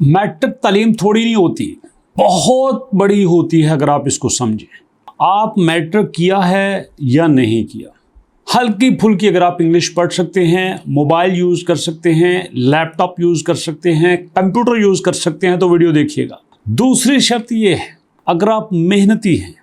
Matric तालीम थोड़ी नहीं होती, बहुत बड़ी होती है अगर आप इसको समझें। आप मैट्रिक किया है या नहीं किया, हल्की फुल्की अगर आप इंग्लिश पढ़ सकते हैं, मोबाइल यूज़ कर सकते हैं, लैपटॉप यूज़ कर सकते हैं, कंप्यूटर यूज़ कर सकते हैं तो वीडियो देखिएगा। दूसरी शर्त ये है, अगर आप मेहनती हैं,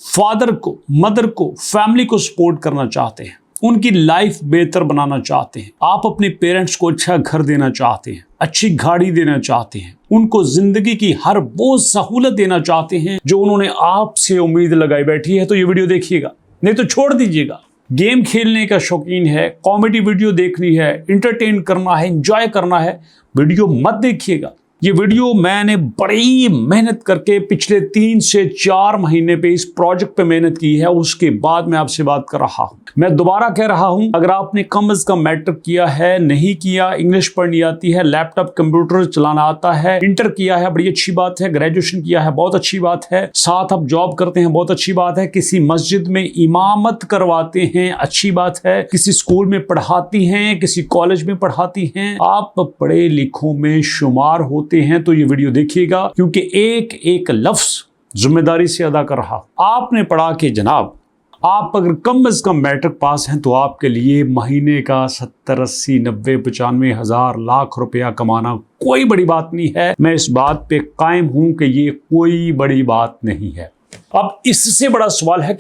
फादर को, मदर को, फैमिली को सपोर्ट करना चाहते हैं, उनकी लाइफ बेहतर बनाना चाहते हैं, आप अपने पेरेंट्स को अच्छा घर देना चाहते हैं, अच्छी गाड़ी देना चाहते हैं, उनको जिंदगी की हर वो सहूलत देना चाहते हैं जो उन्होंने आपसे उम्मीद लगाई बैठी है, तो ये वीडियो देखिएगा, नहीं तो छोड़ दीजिएगा। गेम खेलने का शौकीन है, कॉमेडी वीडियो देखनी है, इंटरटेन करना है, एंजॉय करना है, वीडियो मत देखिएगा। ये वीडियो मैंने बड़ी मेहनत करके पिछले 3 से 4 महीने पे इस प्रोजेक्ट पे मेहनत की है, उसके बाद मैं आपसे बात कर रहा हूं। मैं दोबारा कह रहा हूं, अगर आपने कम से कम मैट्रिक किया है, नहीं किया, इंग्लिश पढ़नी आती है, लैपटॉप कंप्यूटर चलाना आता है, इंटर किया है, बड़ी अच्छी बात है, ग्रेजुएशन किया है, बहुत अच्छी बात है, साथ आप जॉब करते हैं, बहुत अच्छी बात है, किसी मस्जिद में इमामत करवाते हैं, अच्छी बात है, किसी स्कूल में पढ़ाती हैं, किसी कॉलेज में पढ़ाती हैं, आप पढ़े लिखों में शुमार होते हैं, तो ये वीडियो देखिएगा, क्योंकि एक एक लफ्ज जिम्मेदारी से अदा कर रहा। आपने पढ़ा कि जनाब, आप अगर कम से कम मैट्रिक पास हैं तो आपके लिए महीने का 70, 80, 90, 95 हजार लाख रुपया कमाना कोई बड़ी बात नहीं है। मैं इस बात पे कायम हूं कि ये कोई बड़ी बात नहीं है। अब इससे बड़ा सवाल है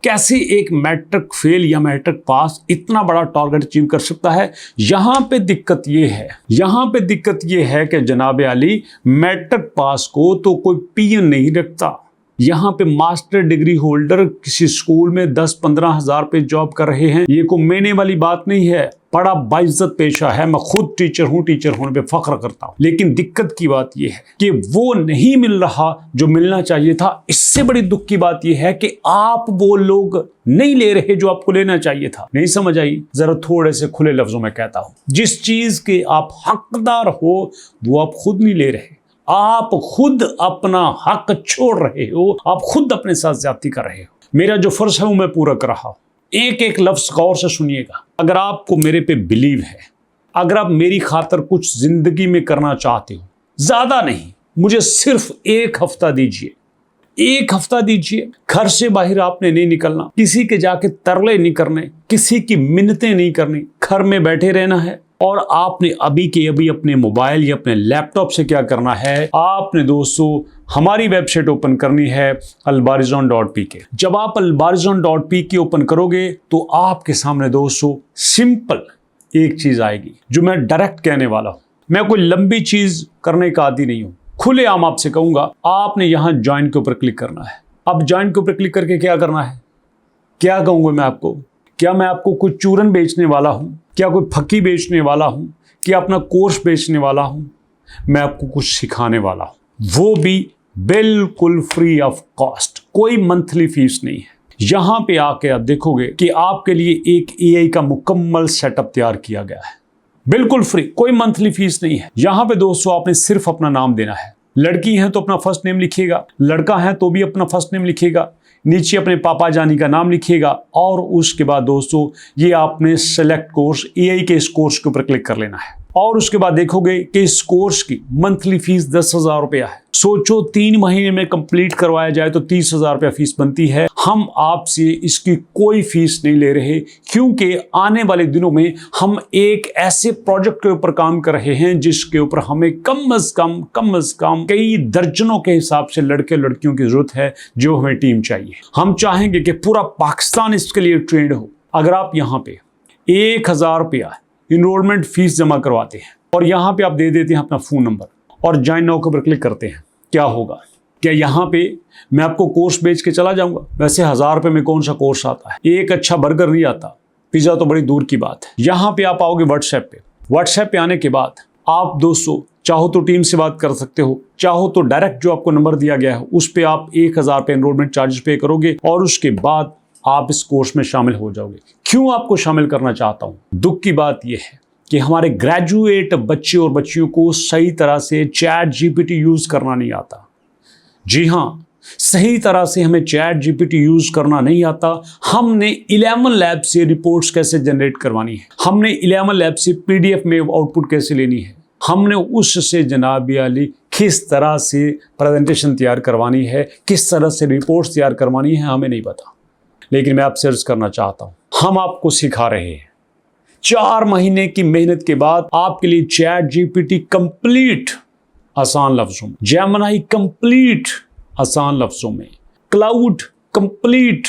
कैसे एक मैट्रिक फेल या मैट्रिक पास इतना बड़ा टारगेट अचीव कर सकता है। यहां पे दिक्कत यह है कि जनाब आली, मैट्रिक पास को तो कोई पीएन नहीं रखता। यहाँ पे मास्टर डिग्री होल्डर किसी स्कूल में 10-15 हजार पे जॉब कर रहे हैं, ये कोई मेने वाली बात नहीं है, बड़ा बाइज्जत पेशा है। मैं खुद टीचर होने पे फख्र करता हूँ। लेकिन दिक्कत की बात यह है कि वो नहीं मिल रहा जो मिलना चाहिए था। इससे बड़ी दुख की बात यह है कि आप वो लोग नहीं ले रहे जो आपको लेना चाहिए था। नहीं समझ आई? जरा थोड़े से खुले लफ्जों में कहता हूँ, जिस चीज के आप हकदार हो वो आप खुद नहीं ले रहे। आप खुद अपना हक छोड़ रहे हो, आप खुद अपने साथ ज्यादती कर रहे हो। मेरा जो फर्ज है वो मैं पूरा कर रहा हूं। एक एक लफ्ज गौर से सुनिएगा। अगर आपको मेरे पे बिलीव है, अगर आप मेरी खातर कुछ जिंदगी में करना चाहते हो, ज्यादा नहीं, मुझे सिर्फ 1 हफ्ता दीजिए, 1 हफ्ता दीजिए। घर से बाहर आपने नहीं निकलना, किसी के जाके तरले नहीं करने, किसी की मिन्नतें नहीं करनी, घर में बैठे रहना है। और आपने अभी के अभी अपने मोबाइल या अपने लैपटॉप से क्या करना है, आपने दोस्तों हमारी वेबसाइट ओपन करनी है albarizon.pk। जब आप albarizon.pk ओपन करोगे तो आपके सामने दोस्तों सिंपल एक चीज आएगी जो मैं डायरेक्ट कहने वाला हूं। मैं कोई लंबी चीज करने का आदी नहीं हूं। खुलेआम आपसे कहूंगा, आपने यहां ज्वाइन के ऊपर क्लिक करना है। अब ज्वाइन के ऊपर क्लिक करके क्या करना है, क्या कहूंगा मैं आपको? क्या मैं आपको कोई चूरन बेचने वाला हूं? क्या कोई फक्की बेचने वाला हूं? क्या अपना कोर्स बेचने वाला हूं? मैं आपको कुछ सिखाने वाला हूं, वो भी बिल्कुल फ्री ऑफ कॉस्ट। कोई मंथली फीस नहीं है। यहां पे आके आप देखोगे कि आपके लिए एक एआई का मुकम्मल सेटअप तैयार किया गया है, बिल्कुल फ्री, कोई मंथली फीस नहीं है। यहां पे दोस्तों आपने सिर्फ अपना नाम देना है। लड़की है तो अपना फर्स्ट नेम लिखिएगा, लड़का है तो भी अपना फर्स्ट नेम लिखिएगा, नीचे अपने पापा जानी का नाम लिखिएगा, और उसके बाद दोस्तों ये आपने सेलेक्ट कोर्स, एआई के इस कोर्स के ऊपर क्लिक कर लेना है। और उसके बाद देखोगे कि इस कोर्स की मंथली फीस 10,000 रुपया है। सोचो 3 महीने में कंप्लीट करवाया जाए तो 30,000 रुपया फीस बनती है। हम आपसे इसकी कोई फीस नहीं ले रहे, क्योंकि आने वाले दिनों में हम एक ऐसे प्रोजेक्ट के ऊपर काम कर रहे हैं जिसके ऊपर हमें कम से कम कई दर्जनों के हिसाब से लड़के लड़कियों की जरूरत है जो हमें टीम चाहिए। हम चाहेंगे कि पूरा पाकिस्तान इसके लिए ट्रेंड हो। अगर आप यहाँ पे 1,000 रुपया इनरोलमेंट फीस जमा करवाते हैं और यहाँ पे आप दे देते हैं अपना फोन नंबर और ज्वाइन नाउ के ऊपर क्लिक करते हैं, क्या होगा? क्या यहाँ पे मैं आपको कोर्स बेच के चला जाऊंगा? वैसे 1,000 रुपए में कौन सा कोर्स आता है? एक अच्छा बर्गर नहीं आता, पिज्जा तो बड़ी दूर की बात है। यहाँ पे आप आओगे व्हाट्सएप पे आने के बाद आप दोस्तों चाहो तो टीम से बात कर सकते हो, चाहो तो डायरेक्ट जो आपको नंबर दिया गया है उस पर आप 1,000 रुपये एनरोलमेंट चार्जेस पे करोगे और उसके बाद आप इस कोर्स में शामिल हो जाओगे। क्यों आपको शामिल करना चाहता हूं? दुख की बात यह है कि हमारे ग्रेजुएट बच्चे और बच्चियों को सही तरह से चैट जीपीटी यूज करना नहीं आता। जी हां, सही तरह से हमें चैट जीपीटी यूज करना नहीं आता। हमने 11 लैब से रिपोर्ट्स कैसे जनरेट करवानी है, हमने 11 लैब से पीडीएफ में आउटपुट कैसे लेनी है, हमने उससे जनाब अली किस तरह से प्रेजेंटेशन तैयार करवानी है, किस तरह से रिपोर्ट्स तैयार करवानी है, हमें नहीं पता। लेकिन मैं आपसे अर्ज करना चाहता हूँ, हम आपको सिखा रहे हैं। 4 महीने की मेहनत के बाद आपके लिए चैट जीपीटी कंप्लीट आसान लफ्जों में, जेमिनी कंप्लीट आसान लफ्जों में, क्लाउड कंप्लीट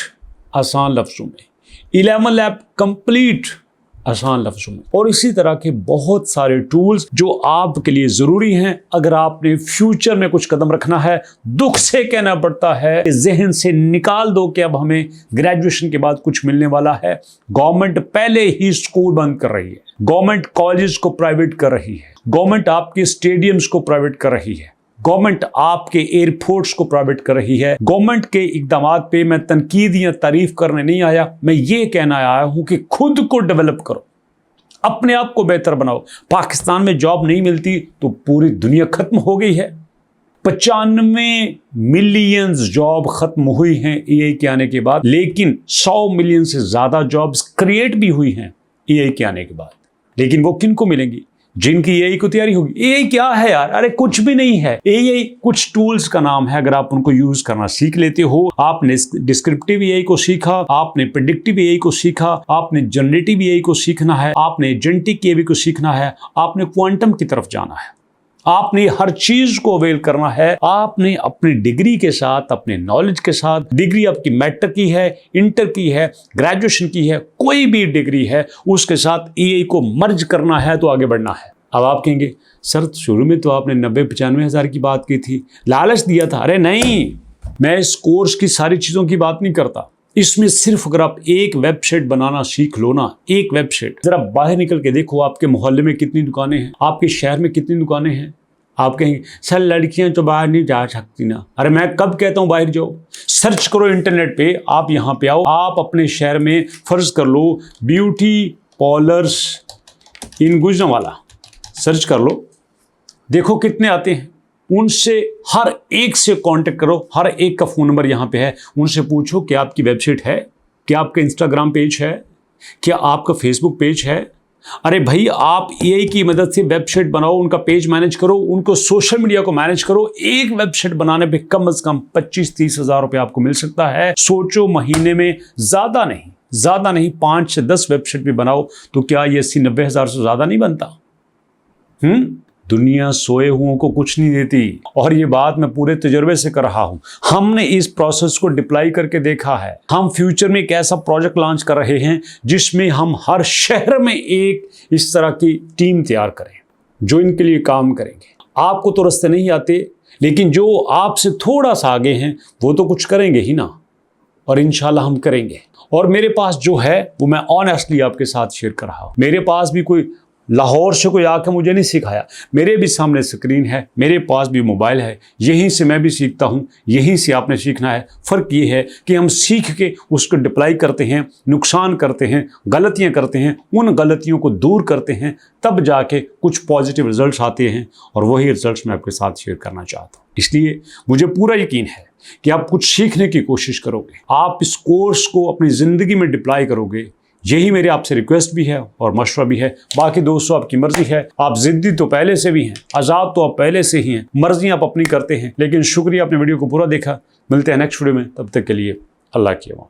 आसान लफ्जों में, 11 लैब कंप्लीट आसान लफ्जों में, और इसी तरह के बहुत सारे टूल्स जो आपके लिए ज़रूरी हैं अगर आपने फ्यूचर में कुछ कदम रखना है। दुख से कहना पड़ता है, जहन से निकाल दो कि अब हमें ग्रेजुएशन के बाद कुछ मिलने वाला है। गवर्नमेंट पहले ही स्कूल बंद कर रही है, गवर्नमेंट कॉलेज को प्राइवेट कर रही है, गवर्नमेंट आपके स्टेडियम्स को प्राइवेट कर रही है, गवर्नमेंट आपके एयरपोर्ट्स को प्राइवेट कर रही है। गवर्नमेंट के इकदाम पे मैं तनकीद या तारीफ करने नहीं आया, मैं ये कहना आया हूं कि खुद को डेवलप करो, अपने आप को बेहतर बनाओ। पाकिस्तान में जॉब नहीं मिलती तो पूरी दुनिया खत्म हो गई है। 95 मिलियन जॉब खत्म हुई हैं एआई के आने के बाद, लेकिन 100 मिलियन से ज्यादा जॉब्स क्रिएट भी हुई हैं एआई के आने के बाद। लेकिन वो किनको मिलेंगी? जिनकी एआई को तैयारी होगी। एआई क्या है यार? अरे कुछ भी नहीं है। एआई कुछ टूल्स का नाम है। अगर आप उनको यूज करना सीख लेते हो, आपने डिस्क्रिप्टिव एआई को सीखा, आपने प्रेडिक्टिव एआई को सीखा, आपने जनरेटिव एआई को सीखना है, आपने एजेंटिक एआई को सीखना है, आपने क्वांटम की तरफ जाना है, आपने हर चीज को अवेल करना है। आपने अपनी डिग्री के साथ, अपने नॉलेज के साथ, डिग्री आपकी मैट्रिक की है, इंटर की है, ग्रेजुएशन की है, कोई भी डिग्री है, उसके साथ एआई को मर्ज करना है तो आगे बढ़ना है। अब आप कहेंगे सर शुरू में तो आपने 90-95 हज़ार की बात की थी, लालच दिया था। अरे नहीं, मैं इस कोर्स की सारी चीजों की बात नहीं करता। इसमें सिर्फ अगर आप एक वेबसाइट बनाना सीख लो ना, एक वेबसाइट, जरा बाहर निकल के देखो आपके मोहल्ले में कितनी दुकानें हैं, आपके शहर में कितनी दुकानें हैं। आप कहेंगे सर लड़कियां तो बाहर नहीं जा सकती ना। अरे मैं कब कहता हूं बाहर जाओ? सर्च करो इंटरनेट पे, आप यहां पे आओ, आप अपने शहर में फर्ज कर लो ब्यूटी पार्लर्स इन गुजरांवाला सर्च कर लो, देखो कितने आते हैं। उनसे हर एक से कांटेक्ट करो, हर एक का फ़ोन नंबर यहाँ पे है। उनसे पूछो कि आपकी वेबसाइट है, क्या आपका इंस्टाग्राम पेज है, क्या आपका फेसबुक पेज है। अरे भाई आप एआई की मदद से वेबसाइट बनाओ, उनका पेज मैनेज करो, उनको सोशल मीडिया को मैनेज करो। एक वेबसाइट बनाने पे कम से कम 25-30 हज़ार रुपये आपको मिल सकता है। सोचो महीने में, ज़्यादा नहीं 5 से 10 वेबसाइट भी बनाओ तो क्या ये 80-90 हज़ार से ज़्यादा नहीं बनता? दुनिया सोए हुओं को कुछ नहीं देती, और ये बात मैं पूरे तजुर्बे से कर रहा हूं। हमने इस प्रोसेस को डिप्लॉय करके देखा है। हम फ्यूचर में एक ऐसा प्रोजेक्ट लॉन्च कर रहे हैं जिसमें हम हर शहर में एक इस तरह की टीम तैयार करें जो इनके लिए काम करेंगे। आपको तो रास्ते नहीं आते, लेकिन जो आपसे थोड़ा सा आगे हैं वो तो कुछ करेंगे ही ना, और इंशाल्लाह हम करेंगे। और मेरे पास जो है वो मैं ऑनेस्टली आपके साथ शेयर कर रहा हूं। मेरे पास भी कोई लाहौर से कोई आकर मुझे नहीं सिखाया, मेरे भी सामने स्क्रीन है, मेरे पास भी मोबाइल है, यहीं से मैं भी सीखता हूँ, यहीं से आपने सीखना है। फ़र्क ये है कि हम सीख के उसको डिप्लॉय करते हैं, नुकसान करते हैं, गलतियाँ करते हैं, उन गलतियों को दूर करते हैं, तब जाके कुछ पॉजिटिव रिजल्ट्स आते हैं, और वही रिजल्ट्स मैं आपके साथ शेयर करना चाहता हूँ। इसलिए मुझे पूरा यकीन है कि आप कुछ सीखने की कोशिश करोगे, आप इस कोर्स को अपनी ज़िंदगी में डिप्लॉय करोगे। यही मेरे आपसे रिक्वेस्ट भी है और मशवरा भी है। बाकी दोस्तों आपकी मर्जी है, आप जिद्दी तो पहले से भी हैं, आज़ाद तो आप पहले से ही हैं, मर्जी आप अपनी करते हैं। लेकिन शुक्रिया आपने वीडियो को पूरा देखा। मिलते हैं नेक्स्ट वीडियो में, तब तक के लिए अल्लाह की अमान।